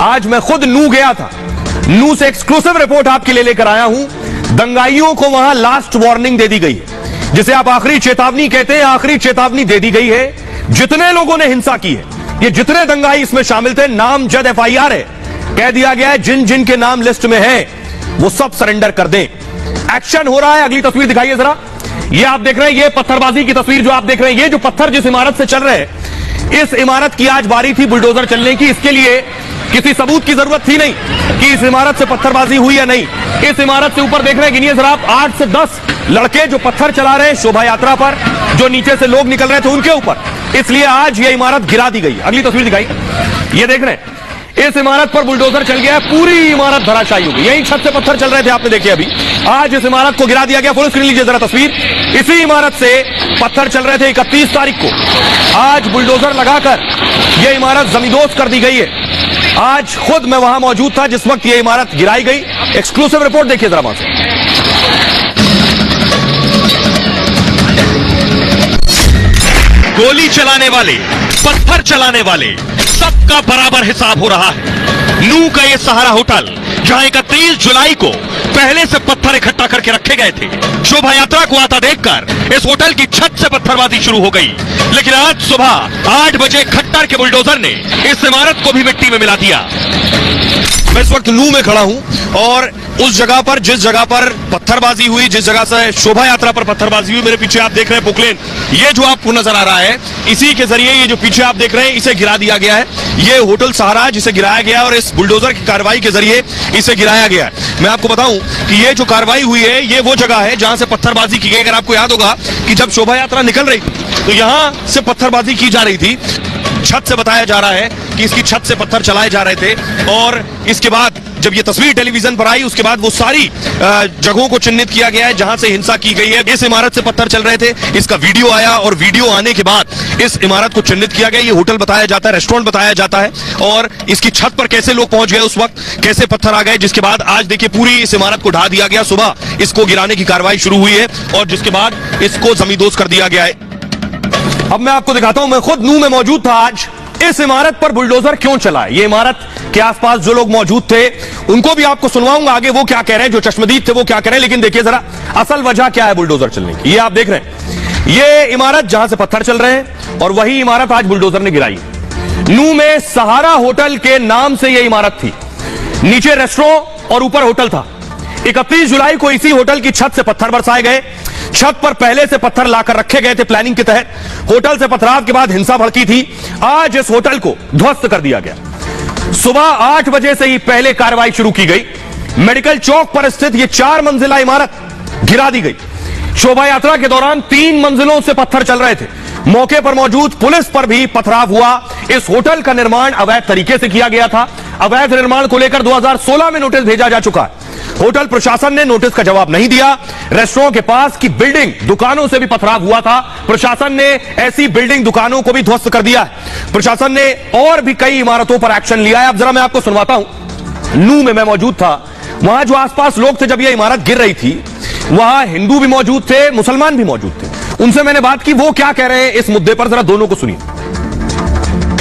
आज मैं खुद नू गया था, नू से एक्सक्लूसिव रिपोर्ट आपके लिए लेकर आया हूं। दंगाइयों को वहां लास्ट वार्निंग दे दी गई है, जिसे आप आखिरी चेतावनी कहते हैं। आखिरी चेतावनी दे दी गई है। जितने लोगों ने हिंसा की है, ये जितने दंगाई इसमें शामिल थे, नामजद FIR है, कह दिया गया है जिन जिन के नाम लिस्ट में है वो सब सरेंडर कर दें। एक्शन हो रहा है। अगली तस्वीर दिखाइए जरा। ये आप देख रहे हैं, ये पत्थरबाजी की तस्वीर जो आप देख रहे हैं, ये जो पत्थर जिस इमारत से चल रहे हैं, इस इमारत की आज बारी थी बुलडोजर चलने की। इसके लिए किसी सबूत की जरूरत थी नहीं कि इस इमारत से पत्थरबाजी हुई या नहीं। इस इमारत से ऊपर देख रहे हैं, गिनिए जरा आप, 8 से 10 लड़के जो पत्थर चला रहे हैं शोभा यात्रा पर, जो नीचे से लोग निकल रहे थे उनके ऊपर, इसलिए आज ये इमारत गिरा दी गई। अगली तस्वीर दिखाई। ये देख रहे हैं, इस इमारत पर बुलडोजर चल गया, पूरी इमारत धराशायी हो गई। यही छत से पत्थर चल रहे थे, आपने देखे अभी। आज इस इमारत को गिरा दिया गया। फुल स्क्रीन लीजिए जरा तस्वीर। इसी इमारत से पत्थर चल रहे थे 31 तारीख को। आज बुलडोजर लगाकर यह इमारत जमींदोज कर दी गई है। आज खुद मैं वहां मौजूद था जिस वक्त यह इमारत गिराई गई। एक्सक्लूसिव रिपोर्ट देखिए जरा वहां से। गोली चलाने वाले, पत्थर चलाने वाले, सबका बराबर हिसाब हो रहा है। नू का ये सहारा होटल, जहां 31 जुलाई को पहले से पत्थर इकट्ठा करके रखे गए थे, शोभा यात्रा को आता देखकर इस होटल की छत से पत्थरबाजी शुरू हो गई। लेकिन आज सुबह 8 बजे खट्टर के बुलडोजर ने इस इमारत को भी मिट्टी में मिला दिया। मैं इस वक्त नू में खड़ा हूं और उस जगह पर, जिस जगह पर पत्थरबाजी हुई, जिस जगह से शोभा यात्रा पर पत्थरबाजी हुई, मेरे पीछे आप देख रहे हैं पोकलेन, ये जो आपको नजर आ रहा है, इसी के जरिए ये जो पीछे आप देख रहे हैं, इसे गिरा दिया गया है। ये होटल सहारा जिसे गिराया गया और इस बुलडोजर की कार्रवाई के जरिए इसे गिराया गया है। मैं आपको बताऊं कि ये जो कार्रवाई हुई है, ये वो जगह है जहां से पत्थरबाजी की गई। अगर आपको याद होगा कि जब शोभा यात्रा निकल रही थी तो यहां से पत्थरबाजी की जा रही थी। छत से बताया जा रहा है कि इसकी छत से पत्थर चलाए जा रहे थे और इसके बाद जब ये तस्वीर टेलीविजन पर आई, उसके बाद वो सारी जगहों को चिन्हित किया गया है जहां से हिंसा की गई है। इस इमारत से पत्थर चल रहे थे, इसका वीडियो आया और वीडियो आने के बाद इस इमारत को चिन्हित किया गया। ये होटल बताया जाता है, रेस्टोरेंट बताया जाता है और इसकी छत पर कैसे लोग पहुंच गए उस वक्त, कैसे पत्थर आ गए, जिसके बाद आज देखिए पूरी इस इमारत को ढा दिया गया। सुबह इसको गिराने की कार्रवाई शुरू हुई है और जिसके बाद इसको जमींदोज कर दिया गया है। अब मैं आपको दिखाता हूं, मैं खुद नू में मौजूद था आज। इस इमारत पर बुलडोजर क्यों चला है, ये इमारत के आसपास जो लोग मौजूद थे उनको भी आपको सुनवाऊंगा आगे वो क्या कह रहे हैं, जो चश्मदीद थे वो क्या कह रहे हैं। लेकिन देखिए जरा असल वजह क्या है बुलडोजर चलने की। ये आप देख रहे हैं, ये इमारत जहां से पत्थर चल रहे हैं और वही इमारत आज बुलडोजर ने गिराई। नू में सहारा होटल के नाम से यह इमारत थी, नीचे रेस्टोरेंट और ऊपर होटल था। 31 जुलाई को इसी होटल की छत से पत्थर बरसाए गए। छत पर पहले से पत्थर लाकर रखे गए थे प्लानिंग के तहत। होटल से पथराव के बाद हिंसा भड़की थी। आज इस होटल को ध्वस्त कर दिया गया। सुबह 8 बजे से ही पहले कार्रवाई शुरू की गई। मेडिकल चौक पर स्थित यह 4 मंजिला इमारत गिरा दी गई। शोभा यात्रा के दौरान 3 मंजिलों से पत्थर चल रहे थे। मौके पर मौजूद पुलिस पर भी पथराव हुआ। इस होटल का निर्माण अवैध तरीके से किया गया था। अवैध निर्माण को लेकर 2016 में नोटिस भेजा जा चुका है। होटल प्रशासन ने नोटिस का जवाब नहीं दिया। रेस्टोरेंट के पास की बिल्डिंग, दुकानों से भी पथराव हुआ था। प्रशासन ने ऐसी बिल्डिंग, दुकानों को भी ध्वस्त कर दिया है। प्रशासन ने और भी कई इमारतों पर एक्शन लिया है। अब जरा मैं आपको सुनवाता हूं। नू में मैं मौजूद था, वहां जो आसपास लोग थे जब यह इमारत गिर रही थी, वहां हिंदू भी मौजूद थे, मुसलमान भी मौजूद थे। उनसे मैंने बात की, वो क्या कह रहे हैं इस मुद्दे पर, जरा दोनों को सुनिए।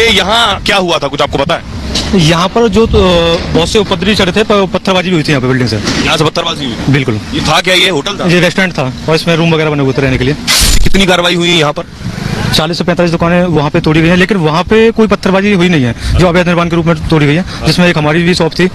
यहां क्या हुआ था, कुछ आपको पता है? यहाँ पर जो बहुत से उपद्रवी चढ़े थे, पत्थरबाजी भी हुई थी यहाँ पे बिल्डिंग से। यहाँ से पत्थरबाजी हुई? बिल्कुल। ये था क्या, ये होटल था? ये रेस्टोरेंट था और इसमें रूम वगैरह बने हुए थे रहने के लिए। कितनी कार्रवाई हुई है यहाँ पर? 40 से 45 दुकानें वहाँ पे तोड़ी गई हैं, लेकिन वहाँ पे कोई पत्थरबाजी हुई नहीं है जो अवैध निर्माण के रूप में तोड़ी गई है, जिसमें एक हमारी भी शॉप थी।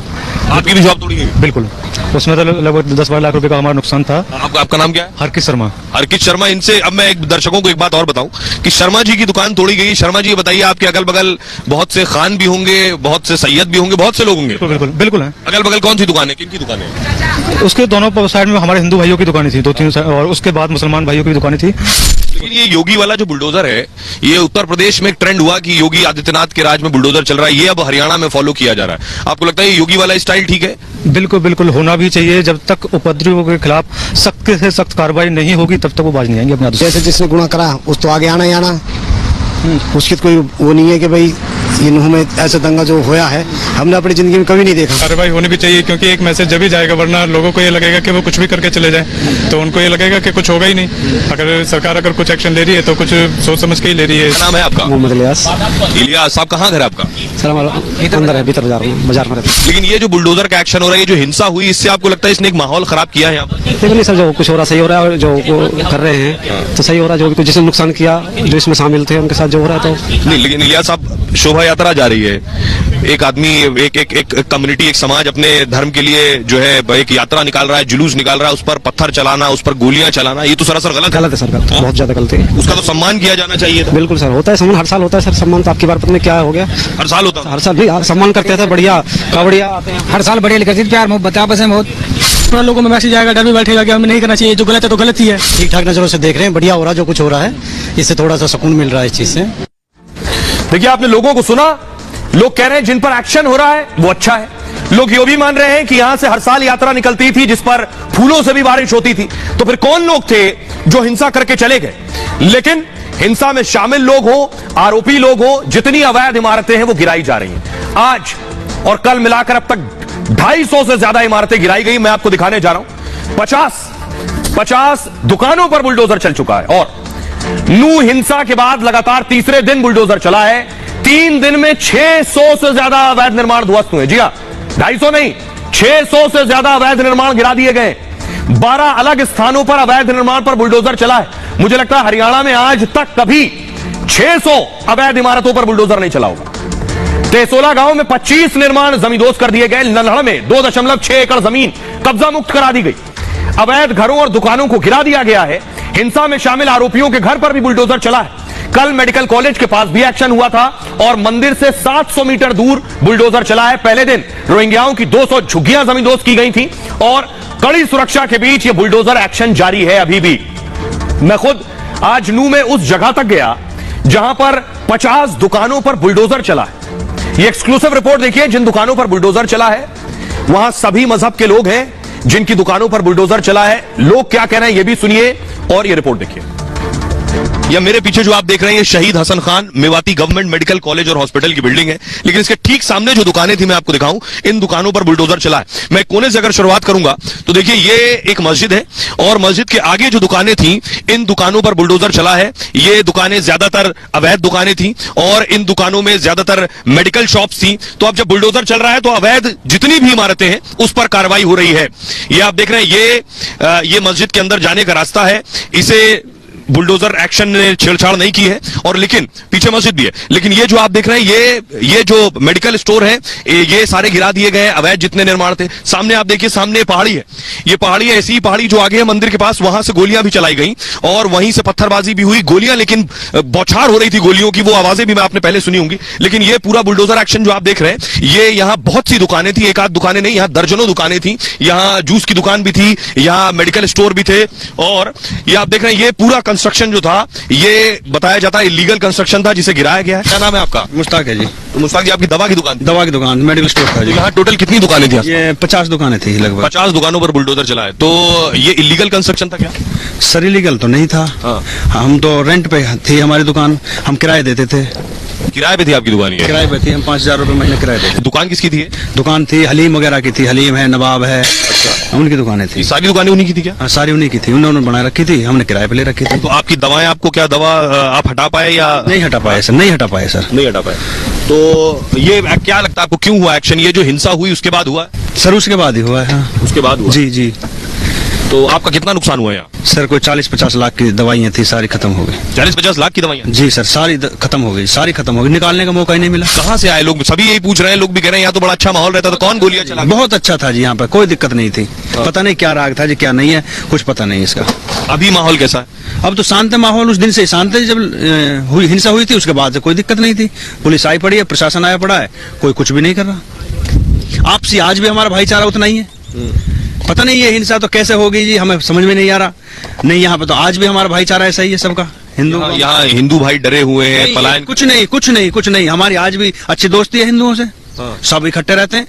आपकी भी शॉप तोड़ी गई? बिल्कुल। उसमें तो लगभग 10-12 लाख रुपए का हमारा नुकसान था। आपका नाम क्या है? हरकित शर्मा। हरकित शर्मा। इनसे अब मैं एक दर्शकों को एक बात और बताऊं कि शर्मा जी की दुकान तोड़ी गई। शर्मा जी बताइए, आपके अगल बगल बहुत से खान भी होंगे, बहुत से सैयद भी होंगे, बहुत से लोग होंगे। बिल्कुल बिल्कुल है। अगल बगल कौन सी दुकान है, किन की दुकान है? उसके दोनों साइड में हमारे हिंदू भाइयों की दुकानें थी 2-3, और उसके बाद मुसलमान भाइयों की दुकानें थी। लेकिन ये योगी वाला जो बुलडोजर है, ये उत्तर प्रदेश में एक ट्रेंड हुआ कि योगी आदित्यनाथ के राज में बुलडोजर चल रहा है, ये अब हरियाणा में फॉलो किया जा रहा है। आपको लगता है ये योगी वाला स्टाइल ठीक है? बिल्कुल बिल्कुल, होना भी चाहिए। जब तक उपद्रवियों के खिलाफ सख्त से सख्त कार्रवाई नहीं होगी तब तक वो बाज नहीं आएंगे अपने। जैसे जिसने गुनाह करा उस तो आगे आना ही आना, उसकी कोई वो नहीं है कि भाई ये नूह में ऐसा दंगा जो होया है हमने अपनी जिंदगी में कभी नहीं देखा। कार्रवाई होनी भी चाहिए, क्योंकि एक मैसेज जब ही जाएगा, वरना लोगों को ये लगेगा कि वो कुछ भी करके चले जाए, तो उनको ये लगेगा कि कुछ होगा ही नहीं। अगर सरकार अगर कुछ एक्शन ले रही है तो कुछ सोच समझ के ही ले रही है। क्या नाम है आपका? मोहम्मद इलियास। इलियास साहब, कहाँ घर है आपका? सर हमारा अंदर है, भीतर बाजार में रहते। लेकिन ये जो बुलडोजर का एक्शन हो रहा है, ये जो हिंसा हुई, इससे आपको लगता है इसने एक माहौल खराब किया है यहाँ पर? देखो नहीं सर, जो कुछ हो रहा सही हो रहा है, और जो वो कर रहे हैं तो सही हो रहा है। जो भी जिसने नुकसान किया, जो इसमें शामिल थे, उनके साथ जो हो रहा है तो नहीं। लेकिन इलियास साहब, शोभा यात्रा जा रही है, एक आदमी एक कम्युनिटी, एक समाज अपने धर्म के लिए जो है एक यात्रा निकाल रहा है, जुलूस निकाल रहा है, उस पर पत्थर चलाना, उस पर गोलियां चलाना, ये तो सरासर गलत है। गलत है सर, गलत, बहुत ज्यादा गलत है। उसका तो सम्मान किया जाना चाहिए था। बिल्कुल सर, होता है सम्मान, हर साल होता है सर सम्मान। तो आपकी बार पता नहीं क्या हो गया, हर साल होता है। हर साल भी सम्मान करते थे, बढ़िया कावड़िया आते हैं हर साल, बढ़िया लिखते प्यार मोहब्बत आपस में बहुत। थोड़ा लोगों में मैसेज आएगा, डर भी बैठेगा कि हमें नहीं करना चाहिए, जो गलत है तो गलत ही है। ठीक ठाक नजरों से देख रहे हैं, बढ़िया हो रहा है जो कुछ हो रहा है, इससे थोड़ा सा सुकून मिल रहा है इस चीज से। देखिए, आपने लोगों को सुना, लोग कह रहे हैं जिन पर एक्शन हो रहा है वो अच्छा है। लोग ये भी मान रहे हैं कि यहां से हर साल यात्रा निकलती थी जिस पर फूलों से भी बारिश होती थी, तो फिर कौन लोग थे जो हिंसा करके चले गए? लेकिन हिंसा में शामिल लोग हो, आरोपी लोग हो, जितनी अवैध इमारतें हैं वो गिराई जा रही हैं। आज और कल मिलाकर अब तक 250 से ज्यादा इमारतें गिराई गई। मैं आपको दिखाने जा रहा हूं, 50 दुकानों पर बुलडोजर चल चुका है। और नूह हिंसा के बाद लगातार तीसरे दिन बुलडोजर चला है। 3 दिन में 600 से ज्यादा अवैध निर्माण ध्वस्त हुए। जी हां, 250 नहीं, 600 से ज्यादा अवैध निर्माण गिरा दिए गए। 12 अलग स्थानों पर अवैध निर्माण पर बुलडोजर चला है। मुझे लगता है हरियाणा में आज तक कभी 600 अवैध इमारतों पर बुलडोजर नहीं चला होगा। तेसोला गांव में 25 निर्माण जमींदोज कर दिए गए। नल्हड़ में 2.6 एकड़ जमीन कब्जा मुक्त करा दी गई। अवैध घरों और दुकानों को गिरा दिया गया है। हिंसा में शामिल आरोपियों के घर पर भी बुलडोजर चला है। कल मेडिकल कॉलेज के पास भी एक्शन हुआ था और मंदिर से 700 मीटर दूर बुलडोजर चला है। पहले दिन रोहिंग्याओं की 200 झुग्गियां जमींदोज की गई थी और कड़ी सुरक्षा के बीच यह बुलडोजर एक्शन जारी है अभी भी। मैं खुद आज नूह में उस जगह तक गया जहां पर 50 दुकानों पर बुलडोजर चला है। ये एक्सक्लूसिव रिपोर्ट देखिए, जिन दुकानों पर बुलडोजर चला है वहां सभी मजहब के लोग हैं जिनकी दुकानों पर बुलडोजर चला है। लोग क्या कह रहे हैं ये भी सुनिए और ये रिपोर्ट देखिए। या मेरे पीछे जो आप देख रहे हैं ये Shaheed Hasan Khan Mewati government medical college और हॉस्पिटल की बिल्डिंग है, लेकिन इसके ठीक सामने जो दुकानें थी मैं आपको दिखाऊं, इन दुकानों पर बुलडोजर चला है। मैं कोने से अगर शुरुआत करूंगा तो देखिए ये एक मस्जिद है और मस्जिद के आगे जो दुकानें थी इन दुकानों पर बुलडोजर चला है। ये दुकानें ज्यादातर अवैध दुकानें थी और इन दुकानों में ज्यादातर मेडिकल शॉप्स थी। तो अब जब बुलडोजर चल रहा है तो अवैध जितनी भी इमारतें हैं उस पर कार्रवाई हो रही है। ये आप देख रहे हैं, ये मस्जिद के अंदर जाने का रास्ता है। इसे बुलडोजर एक्शन ने छेड़छाड़ नहीं की है और लेकिन पीछे मस्जिद भी है। लेकिन ये जो आप देख रहे हैं ये जो मेडिकल स्टोर है ये सारे गिरा दिए गए। अवैध जितने निर्माण थे, सामने आप देखिए, सामने पहाड़ी है। ये पहाड़ी है, ऐसी पहाड़ी जो आगे है मंदिर के पास, वहां से गोलियां भी चलाई गई और वहीं से पत्थरबाजी भी हुई। गोलियां, लेकिन बौछार हो रही थी गोलियों की, वो आवाजें भी मैं आपने पहले सुनी होंगी। लेकिन ये पूरा बुलडोजर एक्शन जो आप देख रहे हैं, ये यहाँ बहुत सी दुकानें थी, एक आध दुकानें नहीं, यहाँ दर्जनों दुकानें थी। यहाँ जूस की दुकान भी थी, यहाँ मेडिकल स्टोर भी थे और ये आप देख रहे हैं ये पूरा कंस्ट्रक्शन जो था ये बताया जाता है इलीगल कंस्ट्रक्शन था जिसे गिराया गया है। क्या नाम है आपका? मुश्ताक है जी। तो मुश्ताक जी, आपकी दवा की दुकान? दवा की दुकान, मेडिकल स्टोर था जी। यहाँ टोटल कितनी दुकानें थी? ये 50 दुकानें थी लगभग। 50 दुकानों पर बुलडोजर चला है। तो ये इलीगल कंस्ट्रक्शन था क्या? सर इलीगल तो नहीं था। हाँ। हम तो रेंट पे थी हमारी दुकान, हम किराए देते थे। किराए पे थी आपकी दुकान? ये किराए पे थी, हम 5000 रुपए महीने किराए देते। दुकान किसकी थी? दुकान थी हलीम वगैरह की थी, हलीम है, नवाब है, उनकी दुकानें थी। सारी दुकानें उन्हीं की थी क्या? हाँ, सारी उन्हीं की थी, उन्होंने बना रखी थी, हमने किराए पे ले रखी थी। तो आपकी दवाएं, आपको क्या दवा आप हटा पाए या नहीं हटा पाए सर, नहीं हटा पाए सर, नहीं हटा पाए? तो ये क्या लगता है आपको, क्यों हुआ एक्शन? ये जो हिंसा हुई उसके बाद हुआ? सर उसके बाद ही हुआ है। हाँ। उसके बाद हुआ? जी जी। तो आपका कितना नुकसान हुआ यहाँ? सर कोई 40-50 लाख की दवाइयाँ थी, सारी खत्म हो गई। 40-50 लाख की दवाइयाँ? जी सर, सारी खत्म हो गई, सारी खत्म हो गई, निकालने का मौका ही नहीं मिला। कहाँ से आए लोग? सभी यही पूछ रहे हैं, लोग भी कह रहे हैं यहाँ तो बड़ा अच्छा माहौल रहता था, कौन गोलियां चला? बहुत अच्छा था जी, यहाँ पर कोई दिक्कत नहीं थी। पता नहीं क्या राग था जी, क्या नहीं है, कुछ पता नहीं इसका। अभी माहौल कैसा है? अब तो शांत है माहौल, उस दिन से शांत है। जब हुई हिंसा हुई थी उसके बाद से कोई दिक्कत नहीं थी। पुलिस आई पड़ी है, प्रशासन आया पड़ा है, कोई कुछ भी नहीं कर रहा। आपसी आज भी हमारा भाईचारा उतना ही है। पता नहीं ये हिंसा तो कैसे हो गई जी, हमें समझ में नहीं आ रहा। नहीं, यहाँ पे तो आज भी हमारा भाईचारा ऐसा ही है सबका। हिंदू, यहाँ हिंदू भाई डरे हुए हैं, पलायन? कुछ नहीं, कुछ नहीं, कुछ नहीं। हमारी आज भी अच्छी दोस्ती है हिंदुओं से, सब इकट्ठे रहते हैं,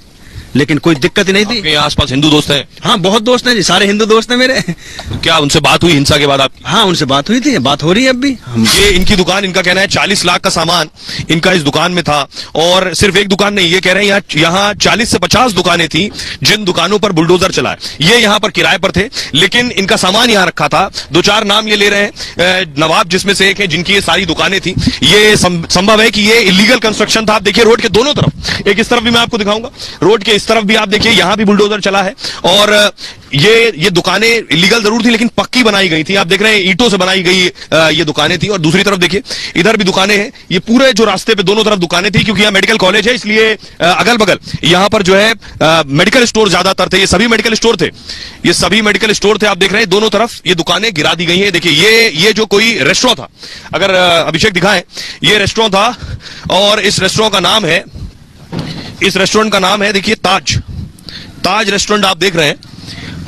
लेकिन कोई दिक्कत ही नहीं थी। आपके आसपास हिंदू दोस्त हैं? हाँ, बहुत दोस्त हैं जी, सारे हिंदू दोस्त हैं मेरे। क्या उनसे बात हुई हिंसा के बाद आपकी? हाँ, उनसे बात हुई थी, बात हो रही है अब भी। ये इनकी दुकान, इनका कहना है 40 लाख का सामान इनका इस दुकान में था, और सिर्फ एक दुकान नहीं, ये कह रहे हैं यहाँ 40 से 50 दुकानें थी जिन दुकानों पर बुलडोजर चला है। ये यहाँ पर किराए पर थे, लेकिन इनका सामान यहाँ रखा था। 2-4 नाम ये ले रहे हैं, नवाब जिसमें से एक है, जिनकी ये सारी दुकानें थी। ये संभव है कि ये इलीगल कंस्ट्रक्शन था। आप देखिए रोड के दोनों तरफ, एक इस तरफ भी मैं आपको दिखाऊंगा, रोड के इस तरफ भी आप देखिए, यहां भी बुलडोजर चला है। और ये दुकानें इलीगल जरूर थी, लेकिन पक्की बनाई गई थी। आप देख रहे हैं ईंटों से बनाई गई ये दुकानें थी। और दूसरी तरफ देखिए, इधर भी दुकानें हैं। ये पूरे जो रास्ते पे दोनों तरफ दुकानें थी, क्योंकि यहाँ मेडिकल कॉलेज है, इसलिए अगल बगल यहाँ पर जो है मेडिकल स्टोर ज्यादातर थे। ये सभी मेडिकल स्टोर थे, ये सभी मेडिकल स्टोर थे। आप देख रहे हैं दोनों तरफ ये दुकानें गिरा दी गई हैं। देखिए ये जो कोई रेस्टोरेंट था, अगर अभिषेक दिखाएं, ये रेस्टोरेंट था, और इस रेस्टोरेंट का नाम है, इस रेस्टोरेंट का नाम है, देखिए ताज रेस्टोरेंट आप देख रहे हैं,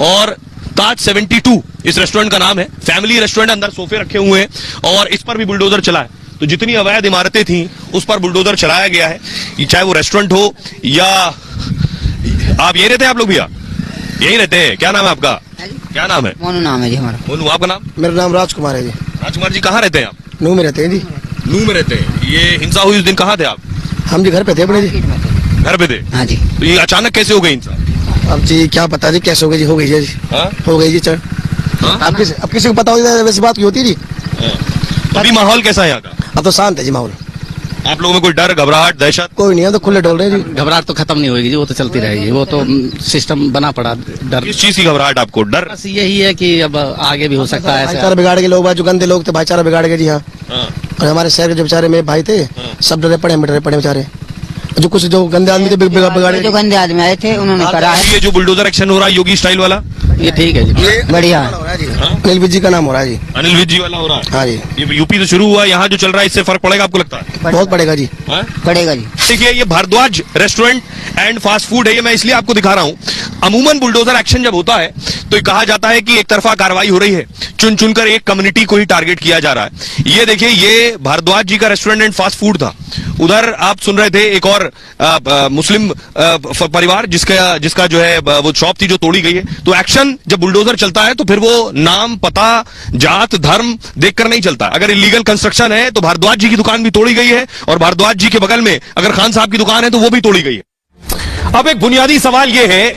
और ताज 72 इस रेस्टोरेंट का नाम है। फैमिली रेस्टोरेंट, अंदर सोफे रखे हुए हैं, और इस पर भी बुलडोजर चला है। तो जितनी अवैध इमारतें थी उस पर बुलडोजर चलाया गया है, चाहे वो रेस्टोरेंट हो या आप यही रहते हैं। आप लोग भैया यही रहते हैं? क्या नाम है आपका? क्या नाम है? मोनू नाम है जी हमारा। मोनू, आपका नाम? मेरा नाम राजकुमार है जी। राजकुमार जी, कहाँ रहते हैं आप? नू में रहते हैं जी। नू में रहते हैं। ये हिंसा हुई उस दिन कहाँ थे आप? हम जी घर पे थे अपने जी। घर पे थे? हाँ जी। तो ये अचानक कैसे हो गई हिंसा? अब जी क्या पता जी कैसे हो गई जी, हो गई जी। हाँ? हो गई जी। चल हाँ? अब किसी को पता होगी वैसी बात की होती जी। अभी माहौल कैसा है यहाँ का? अब तो शांत है जी माहौल। आप लोगों में कोई डर, घबराहट, दहशत? कोई नहीं है, तो खुले डोल रहे हैं जी। घबराहट तो खत्म नहीं होगी जी, वो तो चलती रहेगी, वो तो सिस्टम बना पड़ा। डर किस चीज की घबराहट आपको? डर? बस यही है कि अब आगे भी हो सकता है भाईचारा ऐसा। बिगाड़ के लोग, जो गंदे लोग थे भाईचारा बिगाड़ के जी। हाँ, और हमारे शहर के जो बेचारे मेरे भाई थे, सब डरे पड़े, हम डरे पड़े बेचारे। जो गंदे आदमी थे बिगाड़े। जो गंदे आदमी आए थे उन्होंने करा है। ये जो बुलडोजर एक्शन हो रहा है योगी स्टाइल वाला, ये ठीक है जी, बढ़िया। अनिल विज जी का नाम हो रहा है जी। अनिल विज जी वाला हो रहा है? हाँ जी। ये यूपी से शुरू हुआ, यहाँ जो चल रहा है इससे फर्क पड़ेगा आपको लगता है? बहुत पड़ेगा जी। पड़ेगा जी। देखिए, ये Bharadwaj restaurant and fast food है, ये मैं इसलिए आपको दिखा रहा हूं। अमूमन बुलडोजर एक्शन जब होता है तो कहा जाता है कि एक तरफा कार्रवाई हो रही है, चुन चुनकर एक कम्युनिटी को ही टारगेट किया जा रहा है। ये देखिए, ये भारद्वाज जी का रेस्टोरेंट एंड फास्ट फूड था। उधर आप सुन रहे थे एक और मुस्लिम परिवार जिसका जो है वो शॉप थी जो तोड़ी गई है। तो एक्शन जब बुलडोजर चलता है तो फिर वो नाम, पता, जात, धर्म देखकर नहीं चलता। अगर इलीगल कंस्ट्रक्शन है तो भारद्वाज जी की दुकान भी तोड़ी गई है, और भारद्वाज जी के बगल में अगर खान साहब की दुकान है तो वो भी तोड़ी गई है। अब एक बुनियादी सवाल यह है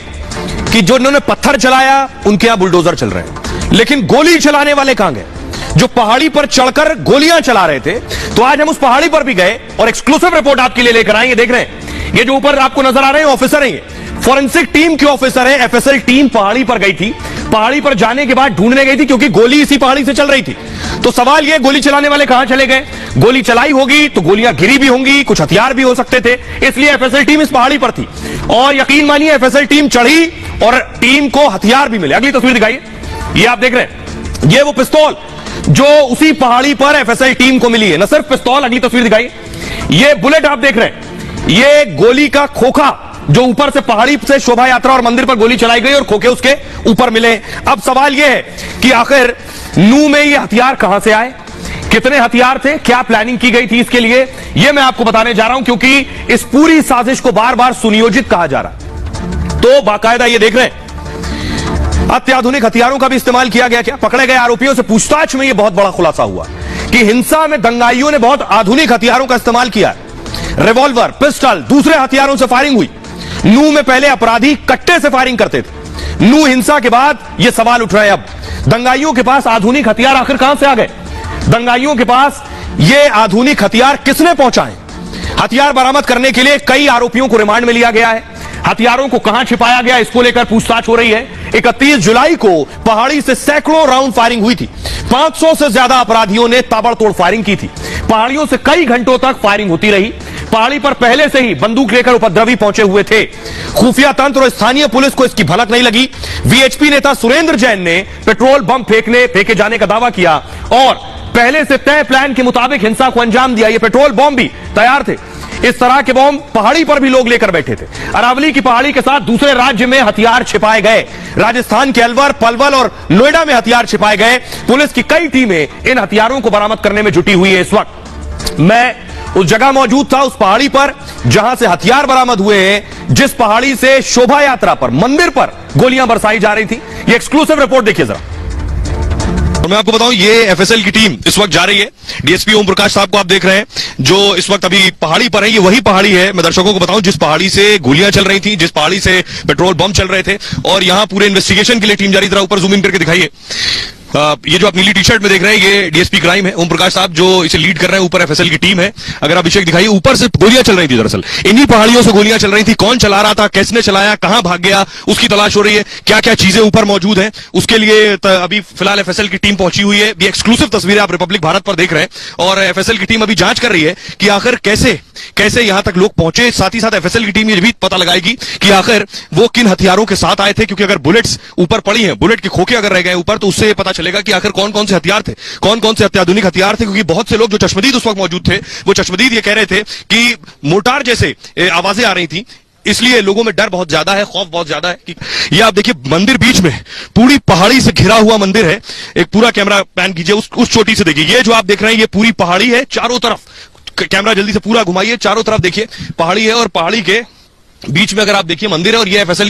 कि जो इन्होंने पत्थर चलाया उनके यहां बुलडोजर चल रहे हैं, लेकिन गोली चलाने वाले कहां गए? जो पहाड़ी पर चढ़कर गोलियां चला रहे थे। तो आज हम उस पहाड़ी पर भी गए और एक्सक्लूसिव रिपोर्ट आपके लिए लेकर आए। ये देख रहे हैं, ये जो ऊपर आपको नजर आ रहे हैं ऑफिसर हैं, ये फॉरेंसिक टीम के ऑफिसर हैं। एफएसएल टीम पहाड़ी पर गई थी। पहाड़ी पर जाने के बाद ढूंढने गई थी, क्योंकि गोली इसी पहाड़ी से चल रही थी। तो सवाल ये, गोली चलाने वाले कहां चले गए? गोली चलाई होगी तो गोलियां गिरी भी होंगी, कुछ हथियार भी हो सकते थे, इसलिए एफएसएल टीम इस पहाड़ी पर थी। और यकीन मानिए, एफएसएल टीम चढ़ी और टीम को हथियार भी मिले। अगली तस्वीर दिखाइए, ये आप देख रहे हैं, ये वो पिस्तौल जो उसी पहाड़ी पर एफएसएल टीम को मिली है। न सिर्फ पिस्तौल, अगली तस्वीर दिखाइए, ये बुलेट आप देख रहे हैं, ये गोली का खोखा जो ऊपर से पहाड़ी से शोभा यात्रा और मंदिर पर गोली चलाई गई और खोखे उसके ऊपर मिले। अब सवाल यह है कि आखिर नू में ये हथियार कहां से आए, कितने हथियार थे, क्या प्लानिंग की गई थी इसके लिए, यह मैं आपको बताने जा रहा हूं, क्योंकि इस पूरी साजिश को बार बार सुनियोजित कहा जा रहा है। तो बाकायदा ये देख रहे हैं, अत्याधुनिक हथियारों का भी इस्तेमाल किया गया। क्या पकड़े गए आरोपियों से पूछताछ में यह बहुत बड़ा खुलासा हुआ कि हिंसा में दंगाइयों ने बहुत आधुनिक हथियारों का इस्तेमाल किया। रिवॉल्वर, पिस्टल, दूसरे हथियारों से फायरिंग हुई। नू में पहले अपराधी कट्टे से फायरिंग करते थे। नू हिंसा के बाद यह सवाल उठ रहा है, अब दंगाइयों के पास आधुनिक हथियार आखिर कहां से आ गए? दंगाइयों के पास यह आधुनिक हथियार किसने पहुंचाए? हथियार बरामद करने के लिए कई आरोपियों को रिमांड में लिया गया है। हथियारों को कहां छिपाया गया, इसको लेकर पूछताछ हो रही है। 31 जुलाई को पहाड़ी से सैकड़ों राउंड फायरिंग हुई थी। 500 से ज्यादा अपराधियों ने ताबड़तोड़ फायरिंग की थी। पहाड़ियों से कई घंटों तक फायरिंग होती रही। पहाड़ी पर पहले से ही बंदूक लेकर उपद्रवी पहुंचे हुए थे। खुफिया तंत्र और स्थानीय पुलिस को इसकी भनक नहीं लगी। वीएचपी नेता सुरेंद्र जैन ने पेट्रोल बम फेंके जाने का दावा किया और पहले से तय प्लान के मुताबिक हिंसा को अंजाम दिया। ये पेट्रोल बम भी तैयार थे। इस तरह के बम पहाड़ी पर भी लोग लेकर बैठे थे। अरावली की पहाड़ी के साथ दूसरे राज्य में हथियार छिपाए गए। राजस्थान के अलवर, पलवल और नोएडा में हथियार छिपाए गए। पुलिस की कई टीमें इन हथियारों को बरामद करने में जुटी हुई है। इस वक्त मैं उस जगह मौजूद था, उस पहाड़ी पर जहां से हथियार बरामद हुए हैं, जिस पहाड़ी से शोभा यात्रा पर, मंदिर पर गोलियां बरसाई जा रही थी। ये एक्सक्लूसिव रिपोर्ट देखिए जरा। और मैं आपको बताऊं, ये एफएसएल की टीम इस वक्त जा रही है। डीएसपी ओम प्रकाश साहब को आप देख रहे हैं, जो इस वक्त अभी पहाड़ी पर है। ये वही पहाड़ी है, मैं दर्शकों को बताऊं, जिस पहाड़ी से गोलियां चल रही थी, जिस पहाड़ी से पेट्रोल बम चल रहे थे। और यहां पूरे इन्वेस्टिगेशन के लिए टीम जा रही। जरा ऊपर जूम इन करके दिखाइए। ये जो आप नीली टी शर्ट में देख रहे हैं, ये डीएसपी क्राइम है, ओम प्रकाश साहब जो इसे लीड कर रहे हैं। ऊपर एफएसएल की टीम है। अगर अभिषेक दिखाइए, ऊपर से गोलियां चल रही थी। दरअसल इन्हीं पहाड़ियों से गोलियां चल रही थी। कौन चला रहा था, किसने चलाया, कहां भाग गया, उसकी तलाश हो रही है। क्या क्या चीजें ऊपर मौजूद हैं, उसके लिए अभी फिलहाल एफएसएल की टीम पहुंची हुई है। ये एक्सक्लूसिव तस्वीरें आप रिपब्लिक भारत पर देख रहे हैं। और एफएसएल की टीम अभी जांच कर रही है कि आखिर कैसे कैसे यहां तक लोग पहुंचे। साथ ही साथ एफएसएल की टीम ये भी पता लगाएगी कि आखिर वो किन हथियारों के साथ आए थे, क्योंकि अगर बुलेट्स ऊपर पड़ी हैं, बुलेट के खोखे अगर रह गए ऊपर, तो उससे पता चलेगा कि आखिर कौन कौन से हथियार थे, कौन कौन से अत्याधुनिक हथियार थे। क्योंकि बहुत से लोग जो चश्मदीद उस वक्त मौजूद थे, वो चश्मदीद ये कह रहे थे कि मोर्टार जैसे आवाजें आ रही थी, इसलिए लोगों में डर बहुत ज्यादा है, खौफ बहुत ज्यादा है। ये आप देखिए, मंदिर बीच में, पूरी पहाड़ी से घिरा हुआ मंदिर है। एक पूरा कैमरा पैन कीजिए, उस चोटी से देखिए। ये जो आप देख रहे हैं, ये पूरी पहाड़ी है। चारों तरफ कैमरा जल्दी से पूरा घुमाइए, चारों तरफ देखिए पहाड़ी है, और पहाड़ी के बीच में अगर आप देखिए मंदिर है। और ये एफएसएल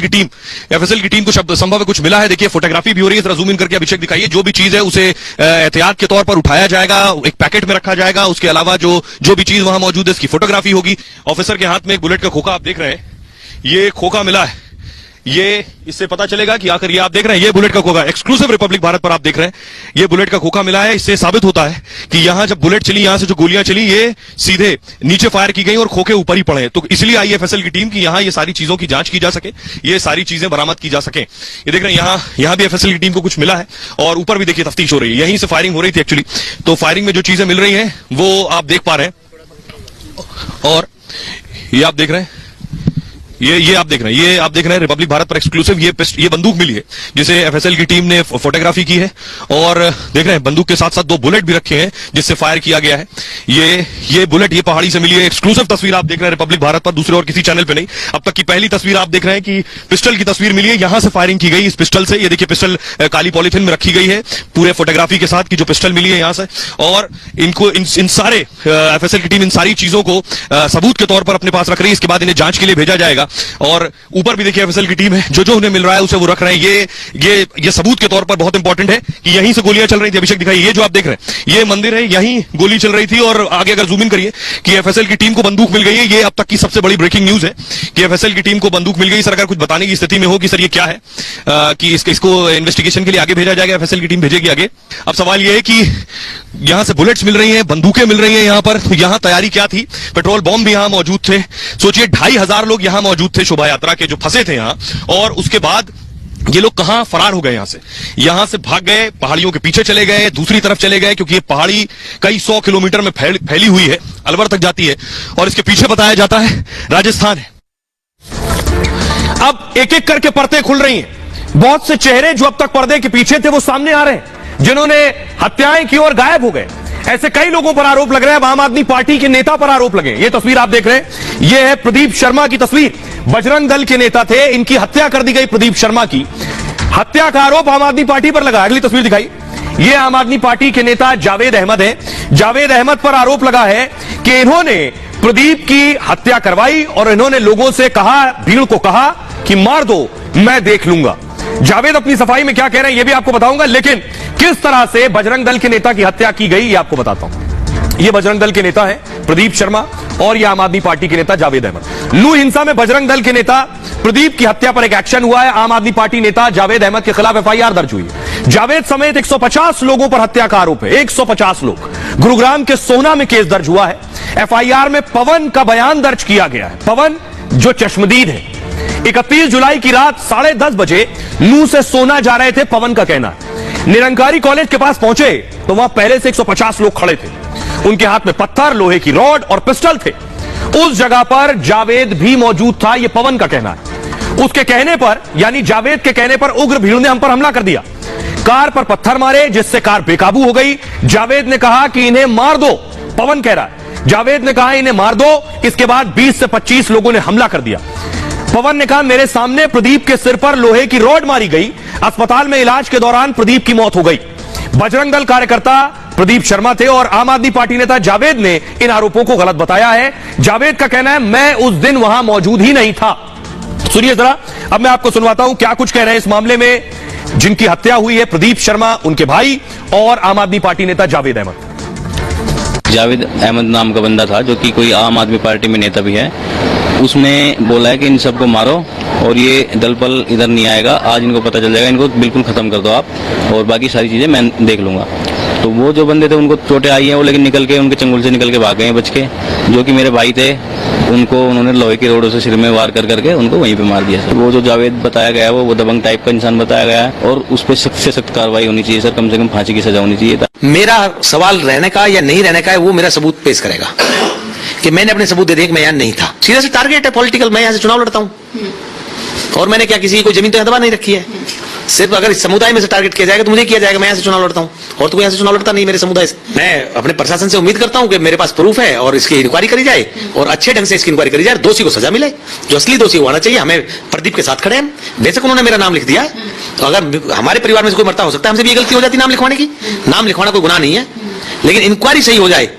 की टीम को शब्द संभव है कुछ मिला है। देखिए फोटोग्राफी भी हो रही है। जरा जूम इन करके अभिषेक दिखाइए। जो भी चीज है उसे एहतियात के तौर पर उठाया जाएगा, एक पैकेट में रखा जाएगा। उसके अलावा जो भी चीज वहां मौजूद है, इसकी फोटोग्राफी होगी। ऑफिसर के हाथ में एक बुलेट का खोखा आप देख रहे हैं, ये खोखा मिला है। ये इससे पता चलेगा कि आखिर ये आप देख रहे हैं, ये बुलेट का खोखा, एक्सक्लूसिव रिपब्लिक भारत पर आप देख रहे हैं, ये बुलेट का खोखा मिला है। इससे साबित होता है कि यहां जब बुलेट चली, यहां से जो गोलियां चली, ये सीधे नीचे फायर की गई और खोखे ऊपर ही पड़े हैं। तो इसलिए आई एफएसएल की टीम कि यहां ये सारी चीजों की जांच की जा सके, ये सारी चीजें बरामद की जा सके। ये देख रहे हैं, यहां भी एफएसएल की टीम को कुछ मिला है। और ऊपर भी देखिए तफ्तीश हो रही है, यहीं से फायरिंग हो रही थी एक्चुअली। तो फायरिंग में जो चीजें मिल रही हैं वो आप देख पा रहे हैं। और ये आप देख रहे हैं, ये आप देख रहे हैं, ये आप देख रहे हैं रिपब्लिक भारत पर एक्सक्लूसिव। ये बंदूक मिली है जिसे एफएसएल की टीम ने फोटोग्राफी की है। और देख रहे हैं, बंदूक के साथ साथ 2 बुलेट भी रखे हैं जिससे फायर किया गया है। ये बुलेट ये पहाड़ी से मिली है। एक्सक्लूसिव तस्वीर आप देख रहे हैं रिपब्लिक भारत पर, दूसरे और किसी चैनल पे नहीं। अब तक की पहली तस्वीर आप देख रहे हैं कि पिस्टल की तस्वीर मिली है, यहां से फायरिंग की गई इस पिस्टल से। ये देखिए, पिस्टल काली पॉलिथीन में रखी गई है पूरे फोटोग्राफी के साथ, की जो पिस्टल मिली है यहां से। और इनको इन सारे एफएसएल की टीम इन सारी चीजों को सबूत के तौर पर अपने पास रख रही है। इसके बाद इन्हें जांच के लिए भेजा जाएगा। और ऊपर भी देखिए एफएसएल की टीम है, जो उन्हें मिल रहा है उसे वो रख रहे हैं। ये सबूत के तौर पर बहुत इंपॉर्टेंट है कि यहीं से गोलियां चल रही थी। अभिषेक दिखाइए, ये जो आप देख रहे हैं, ये मंदिर है, यहीं गोली चल रही थी। और आगे अगर जूम इन करिए कि एफएसएल की टीम को बंदूक मिल गई है। ये अब तक की सबसे बड़ी ब्रेकिंग न्यूज है कि एफएसएल की टीम को बंदूक मिल गई। सर अगर कुछ बताने की स्थिति में हो कि सर ये क्या है, कि इसको इन्वेस्टिगेशन के लिए आगे भेजा जाएगा, एफएसएल की टीम भेजेगी आगे। अब सवाल यह है कि यहां से बुलेट्स मिल रही हैं, बंदूकें मिल रही हैं यहां पर, तो यहां तैयारी क्या थी? पेट्रोल बम भी यहां मौजूद थे। सोचिए 2500 लोग यहां मौजूद थे शोभा यात्रा के, जो फंसे थे यहां। और उसके बाद ये लोग कहां फरार हो गए, यहां से भाग गए, पहाड़ियों के पीछे चले गए, दूसरी तरफ चले गए, क्योंकि ये पहाड़ी कई 100 किलोमीटर में फैली हुई है, अलवर तक जाती है। और इसके पीछे बताया जाता है राजस्थान है। अब एक एक करके परतें खुल रही हैं। बहुत से चेहरे जो अब तक पर्दे के पीछे थे वो सामने आ रहे हैं, जिन्होंने हत्याएं की और गायब हो गए। ऐसे कई लोगों पर आरोप लग रहे हैं। अब आम आदमी पार्टी के नेता पर आरोप लगे। ये तस्वीर आप देख रहे हैं, ये है प्रदीप शर्मा की तस्वीर। बजरंग दल के नेता थे, इनकी हत्या कर दी गई। प्रदीप शर्मा की हत्या का आरोप आम आदमी पार्टी पर लगा। अगली तस्वीर दिखाई, ये आम आदमी पार्टी के नेता जावेद अहमद हैं। जावेद अहमद पर आरोप लगा है कि इन्होंने प्रदीप की हत्या करवाई और इन्होंने लोगों से कहा, भीड़ को कहा कि मार दो, मैं देख लूंगा। जावेद अपनी सफाई में क्या कह रहे हैं ये भी आपको बताऊंगा, लेकिन किस तरह से बजरंग दल के नेता की हत्या की गई ये आपको बताता हूं। ये बजरंग दल के नेता हैं प्रदीप शर्मा और ये आम आदमी पार्टी के नेता जावेद अहमद। लू हिंसा में बजरंग दल के नेता प्रदीप की हत्या पर एक एक्शन हुआ है। आम आदमी पार्टी नेता जावेद अहमद के खिलाफ एफआईआर दर्ज हुई है। जावेद समेत 150 लोगों पर हत्या का आरोप है। 150 लोग। गुरुग्राम के सोहना में केस दर्ज हुआ है। एफआईआर में पवन का बयान दर्ज किया गया है। पवन जो चश्मदीद है, 31 जुलाई की रात 10:30 बजे लू से सोना जा रहे थे, पवन का कहना है। निरंकारी कॉलेज के पास पहुंचे तो वहां पहले से 150 लोग खड़े थे। उनके हाथ में पत्थर, लोहे की रॉड और पिस्टल थे। उस जगह पर जावेद भी मौजूद था, यह पवन का कहना है। उसके कहने पर, यानी जावेद के कहने पर, उग्र भीड़ ने हम पर हमला कर दिया। कार पर पत्थर मारे जिससे कार बेकाबू हो गई। जावेद ने कहा कि इन्हें मार दो, पवन कह रहा है। जावेद ने कहा इन्हें मार दो। इसके बाद 20 से 25 लोगों ने हमला कर दिया। पवन ने कहा मेरे सामने प्रदीप के सिर पर लोहे की रॉड मारी गई। अस्पताल में इलाज के दौरान प्रदीप की मौत हो गई। बजरंग दल कार्यकर्ता प्रदीप शर्मा थे और आम आदमी पार्टी नेता जावेद ने इन आरोपों को गलत बताया है। जावेद का कहना है मैं उस दिन वहां मौजूद ही नहीं था। सुनिए जरा, अब मैं आपको सुनवाता हूं क्या कुछ कह रहे हैं इस मामले में जिनकी हत्या हुई है, प्रदीप शर्मा, उनके भाई और आम आदमी पार्टी नेता जावेद अहमद। जावेद अहमद नाम का बंदा था जो कि कोई आम आदमी पार्टी में नेता भी है। उसने बोला है कि इन सबको मारो और ये दल पल इधर नहीं आएगा, आज इनको पता चल जाएगा, इनको बिल्कुल खत्म कर दो आप और बाकी सारी चीजें मैं देख लूंगा। तो वो जो बंदे थे उनको चोटें आई हैं, वो लेकिन निकल के उनके चंगुल से निकल के भाग गए हैं बच के। जो कि मेरे भाई थे उनको उन्होंने लोहे की रोडों से सिर में वार कर करके उनको वहीं पे मार दिया सर। वो जो जावेद बताया गया है वो दबंग टाइप का इंसान बताया गया है और उस पर सख्त से सख्त कार्रवाई होनी चाहिए सर, कम से कम फांसी की सजा होनी चाहिए। मेरा सवाल रहने का या नहीं रहने का है वो मेरा सबूत पेश करेगा कि मैंने अपने सबूत दे दिए कि मैं यहाँ नहीं था। सीधा से टारगेट है पॉलिटिकल, मैं यहाँ से चुनाव लड़ता हूँ और मैंने क्या किसी की कोई जमीन तो दबा नहीं रखी है। सिर्फ अगर इस समुदाय में से टारगेट किया जाएगा तो मुझे किया जाएगा, मैं यहाँ से चुनाव लड़ता हूँ और तो यहाँ से चुनाव लड़ता नहीं मेरे समुदाय से। मैं अपने प्रशासन से उम्मीद करता हूँ कि मेरे पास प्रूफ है और इसकी इंक्वायरी करी जाए और अच्छे ढंग से इसकी इंक्वायरी करी जाए, दोषी को सजा मिले, जो असली दोषी होना चाहिए। हमें प्रदीप के साथ खड़े हैं, बेशक उन्होंने मेरा नाम लिख दिया, तो अगर हमारे परिवार में से कोई मरता हो सकता है, हमसे भी ये गलती हो जाती नाम लिखवाने की। नाम लिखवाना कोई गुनाह नहीं है, लेकिन इंक्वायरी सही हो जाए